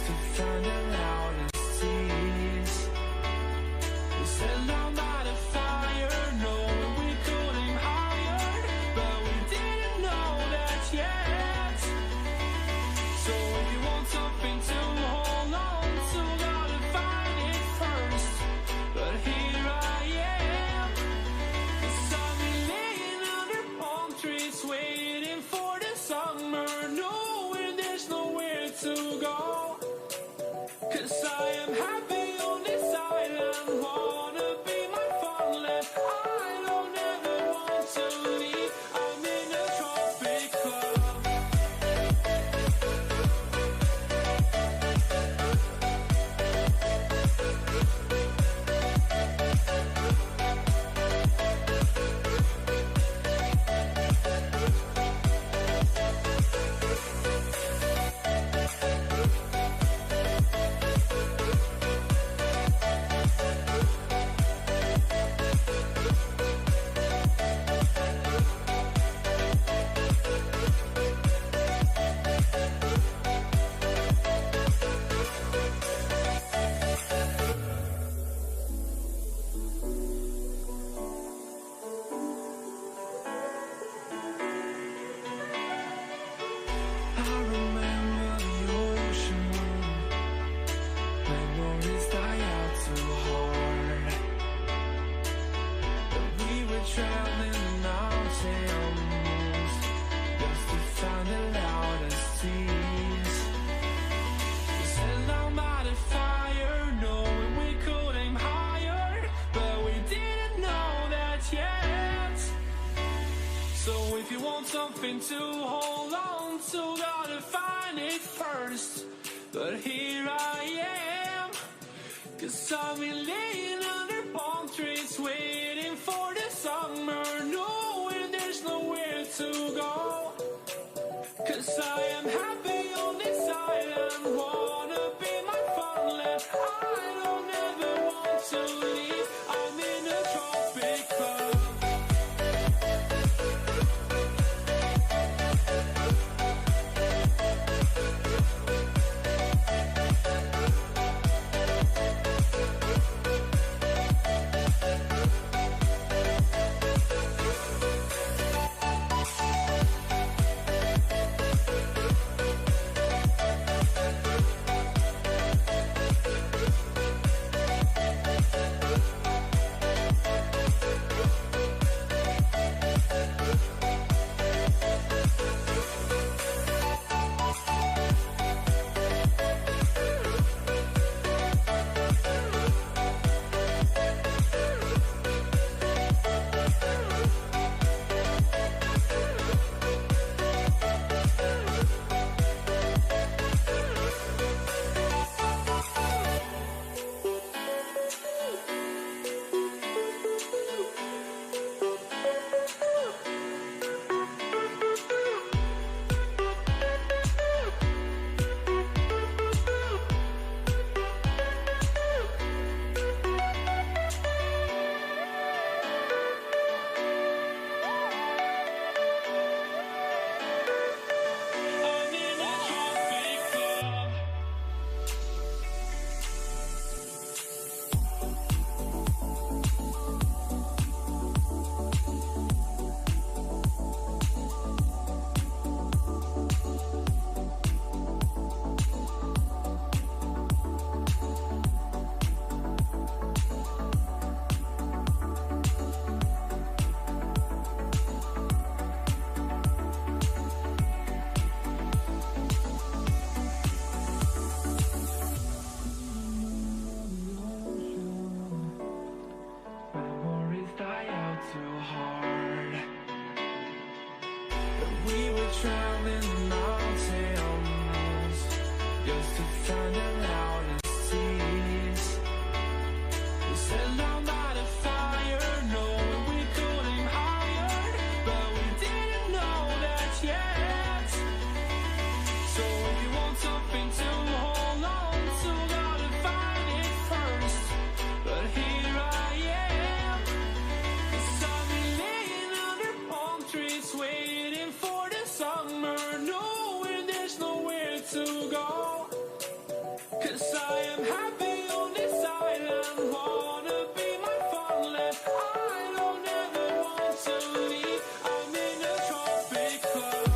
just to find the loudest tease. We sat down by the fire, knowing we could aim higher, but we didn't know that yet. So if you want something to hold on to, gotta find it first. But here I am, 'cause I've been laying under palm trees, waiting for the summer, knowing there's nowhere to go. 'Cause I am happy on this island, wanna be my farmland. I don't ever want to leave, I'm in a tropic club. I remember the ocean when memories die out too hard. But we were traveling the mountains just to find the loudest tease. We sat down by the fire, knowing we could aim higher, but we didn't know that yet. So if you want something to hold on to, gotta find it first. But here I am, 'cause I've been laying under palm trees, waiting for the summer, knowing there's nowhere to go. 'Cause I am happy on this island, wanna be my farmland. I don't ever want to leave, I'm in a tropic club. Die out too hard. But we were traveling the mountains just to find the loudest tease. We sat down by the fire, knowing we could aim higher, but we didn't know that yet. So if you want something to hold on to, gotta find it first. But here I am, 'cause I've been laying under palm trees, waiting for the summer, knowing there's nowhere to go. am happy on this island. Wanna be my farmland. I don't ever want to leave. I'm in a tropic club.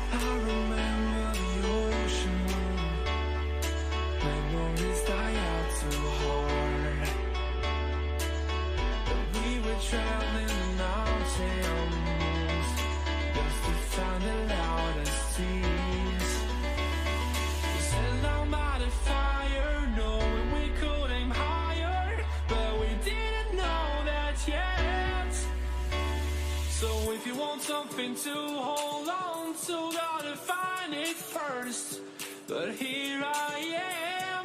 I remember the ocean memories die out too hard. But we were traveling the mountains just to find the loudest seas. We set down by the fire, knowing we could aim higher, but we didn't know that yet. So if you want something to hold on to, gotta find it first. But here I am,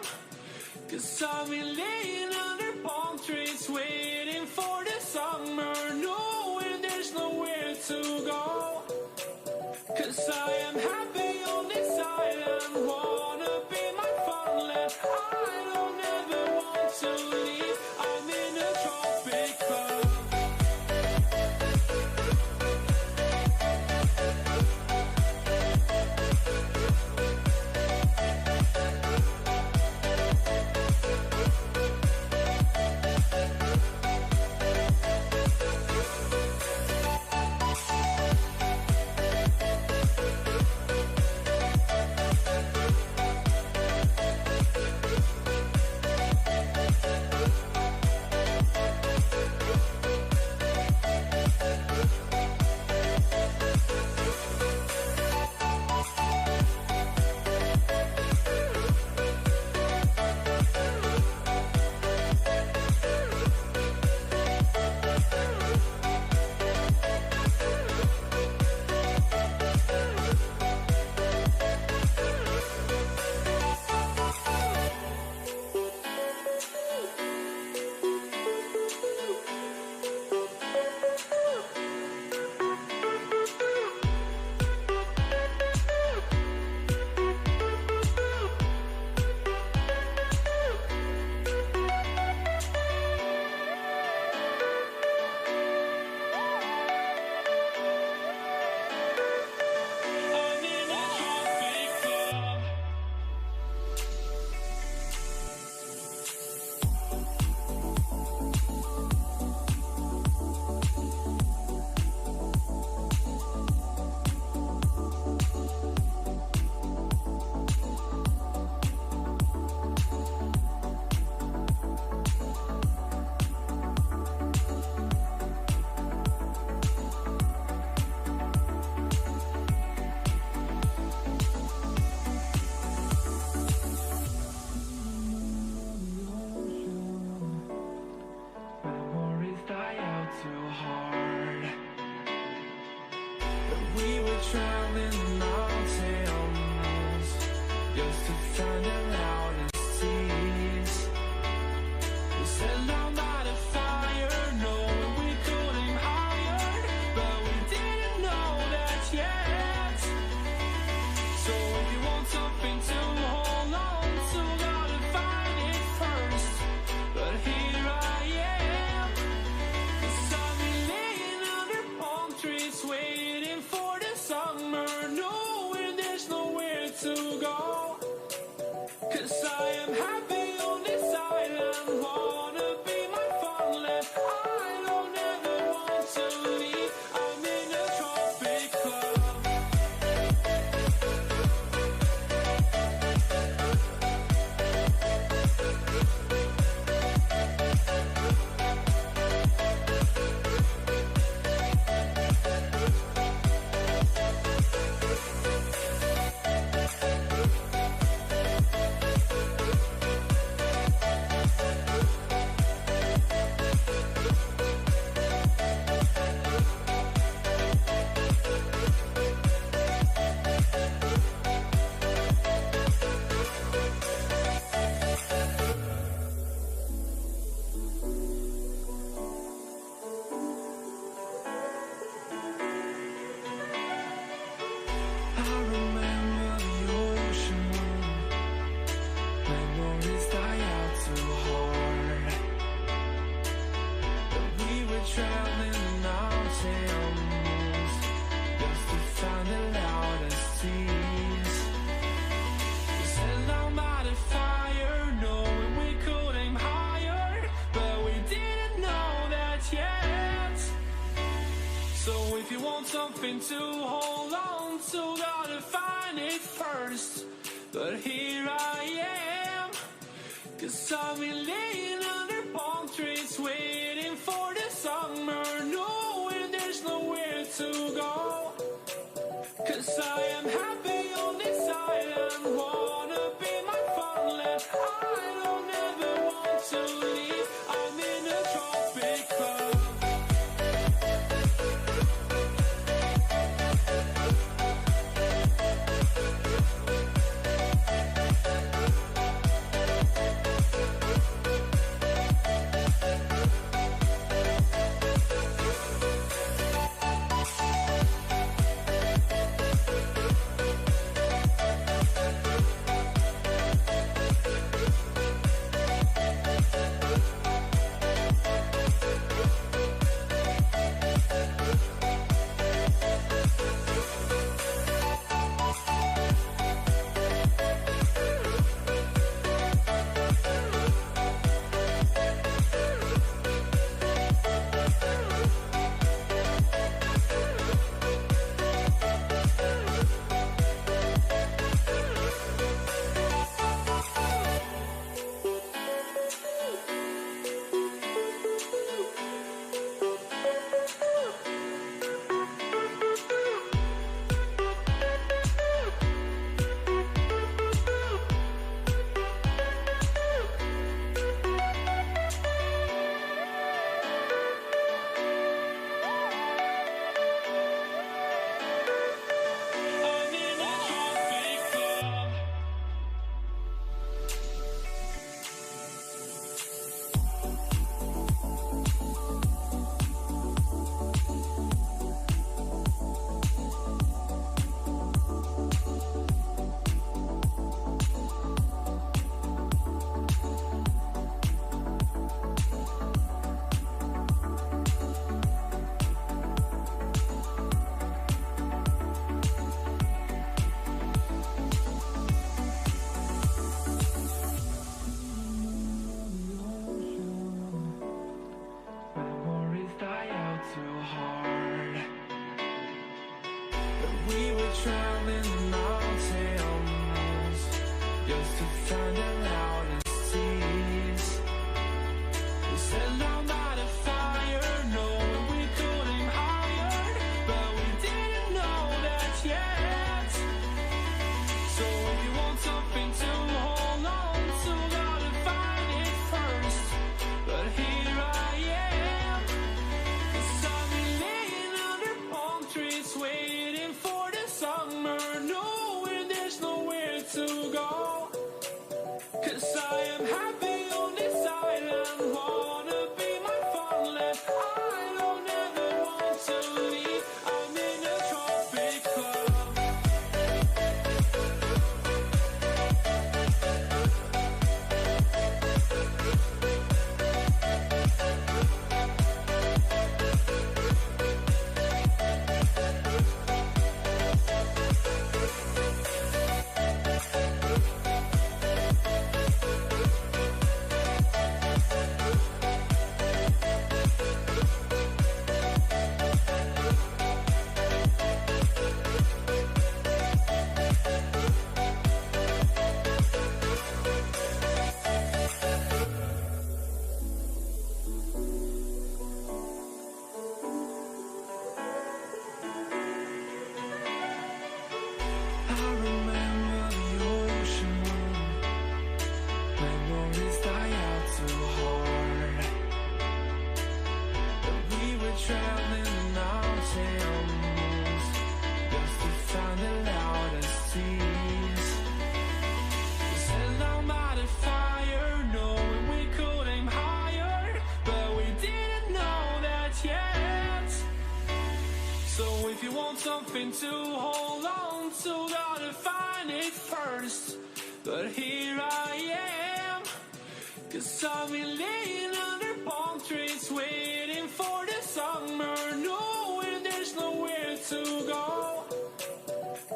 'cause I've been laying under palm trees, waiting for the summer, knowing there's nowhere to go. 'Cause I am happy on this island, wanna be my farmland. I don't ever want to leave, I'm in a tropic club. traveling the mountains just to find the loudest seas. We sat down by the fire, knowing we could aim higher, but we didn't know that yet. So if you want something to hold on to, gotta find it first. But here I am, 'cause I've been laying under palm trees, waiting for the summer, knowing there's nowhere to go. 'Cause I am happy on this island, wanna be my farmland. I don't ever want to leave, I'm in a tropic club. something to hold on to, gotta find it first. But here I am, 'cause I've been laying under palm trees, waiting for the summer, knowing there's nowhere to go. 'Cause I am happy on this island, wanna be my funland. I don't ever want to leave, I'm in a tropic club. Something to hold on to, gotta find it first. But here I am, 'cause I've been laying under palm trees, waiting for the summer, knowing there's nowhere to go.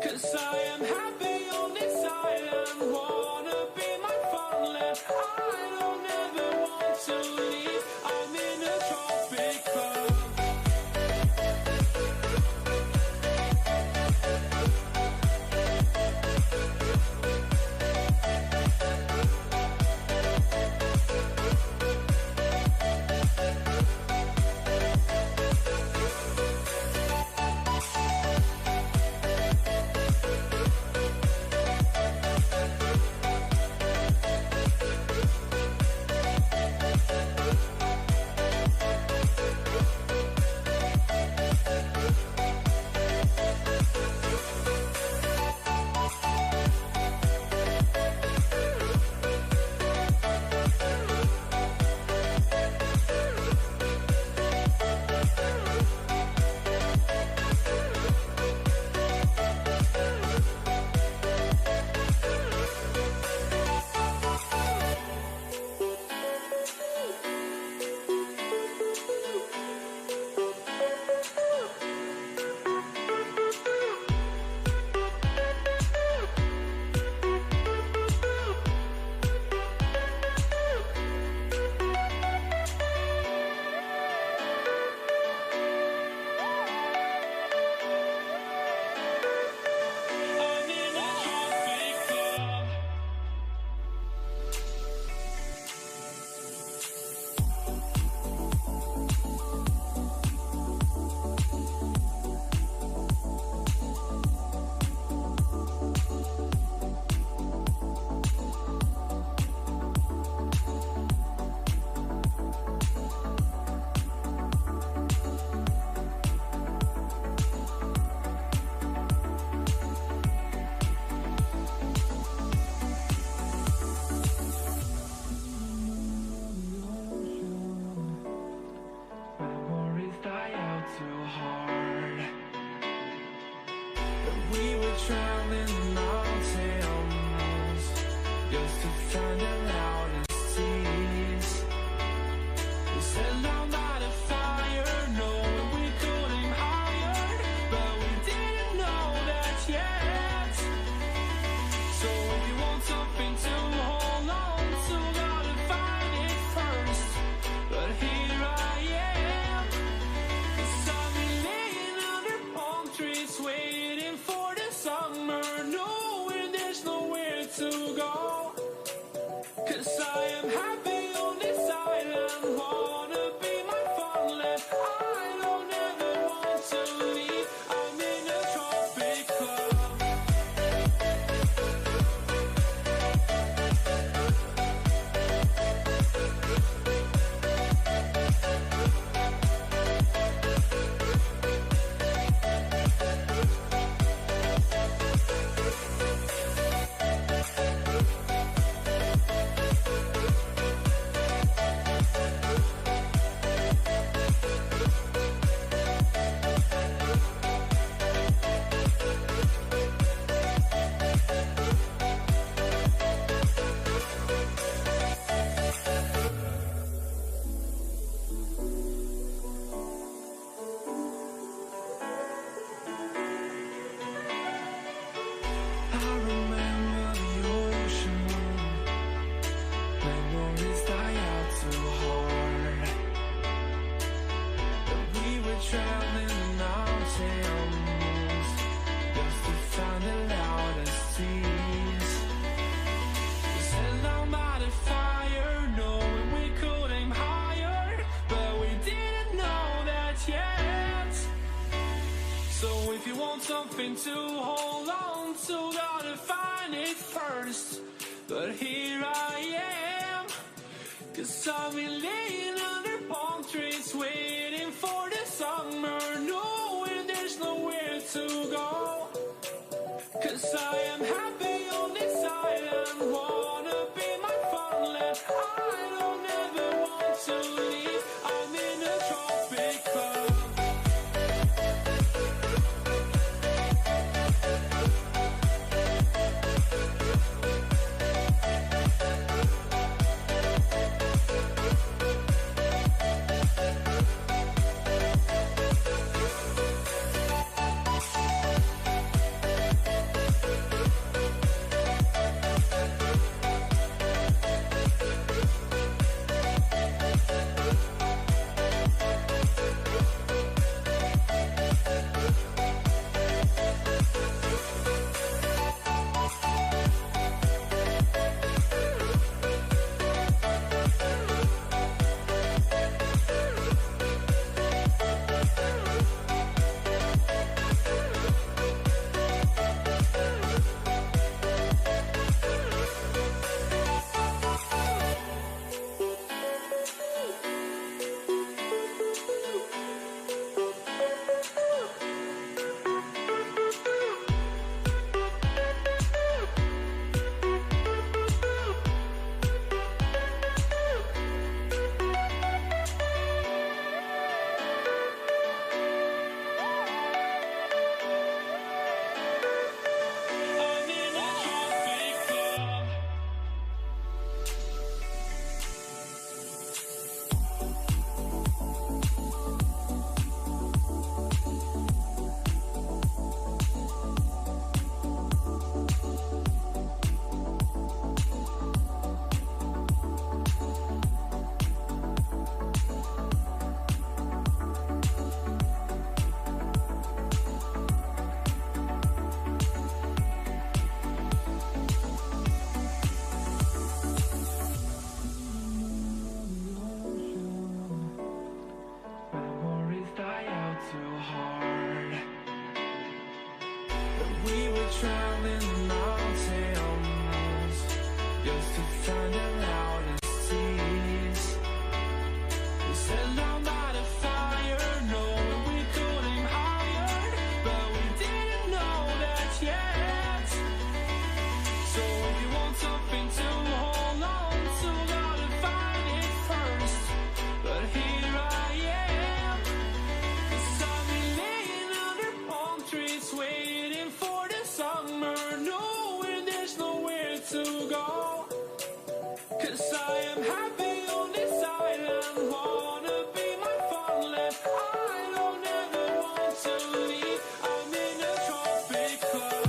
'Cause I am happy on this island, wanna be my funland. I don't ever want to leave, I'm in a tropic club. find the loudest tease. We sat down by the fire, knowing we could aim higher, but we didn't know that yet. So if you want something to hold on to, gotta find it first. But here I am, 'cause I've been laying under palm trees, waiting for the summer, knowing there's nowhere to go. 'Cause I am happy on this island, wanna be my farmland. I don't ever want to leave, I'm in a tropic club. I remember the ocean, memories die out too hard. But we were traveling the mountains just to find the loudest tease. We sat down by the fire, knowing we could aim higher, but we didn't know that yet. So if you want something to hold on to, gotta find it first. But here I am, 'cause I've been laying under palm trees, waiting for the summer, knowing there's nowhere to go. 'Cause I am happy on this island, wanna be my farmland. I don't ever want to leave, I'm in a tropic club. traveling the mountains just to find the loudest tease. We sat down by the fire, knowing we could aim higher, but we didn't know that yet. So if you want something to hold on to, gotta find it first. But here I am, 'cause I've been laying under palm trees, waiting for the summer, knowing there's nowhere to go. am happy on this island, wanna be my farmland. I don't ever want to leave, I'm in a tropic club.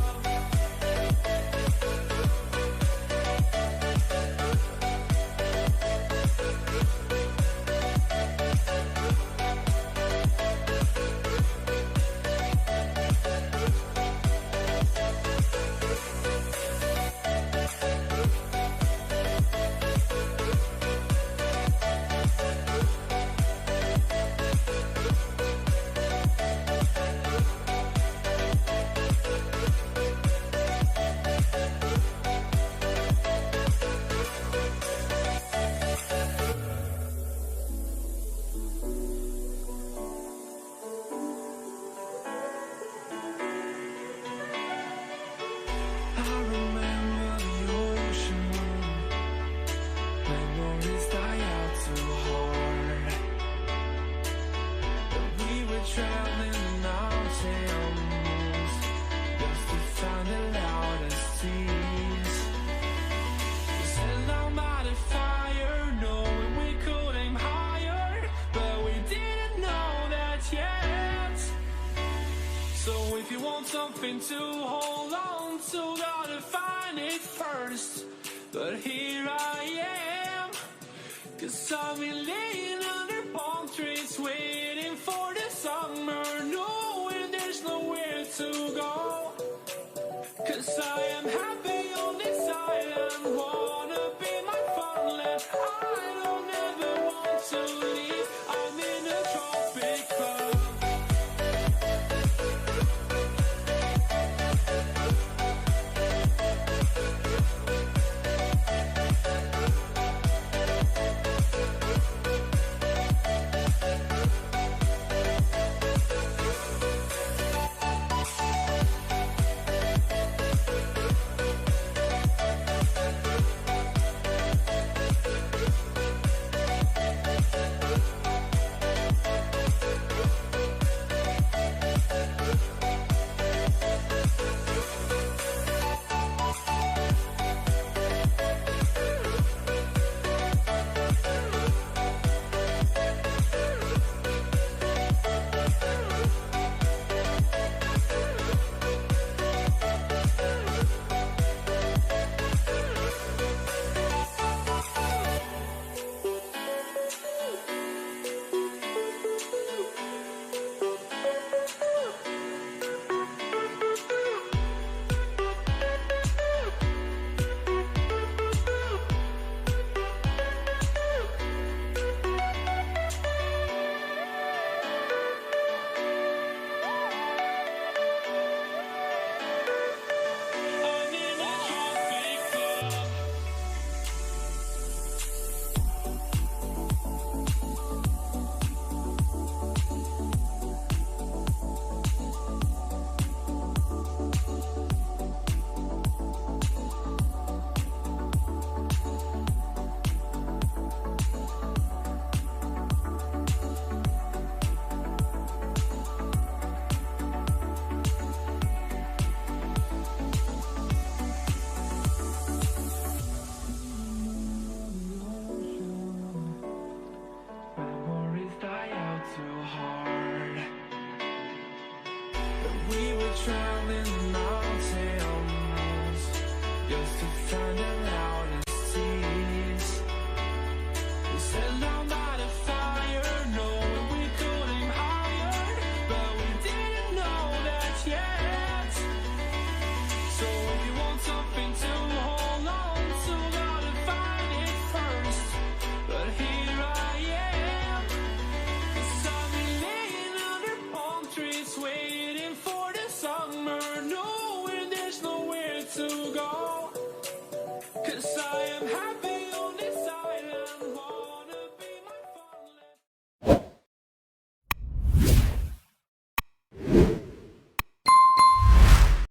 If you want something to hold on to, gotta find it first. But here I am, 'cause I've been laying under palm trees, waiting for the summer, knowing there's nowhere to go. 'Cause I am happy on this island, wanna be my farmland. I don't ever want to leave, I'm in a tropic club. Traveling the mountains just to find the loudest seas. We sat down by the fire, knowing we could aim higher, but we didn't know that yet. So if you want something to hold on to, gotta find it first. But here I am, 'cause I've been laying under palm trees, waiting for the summer, knowing there's nowhere to go. 'Cause I am happy.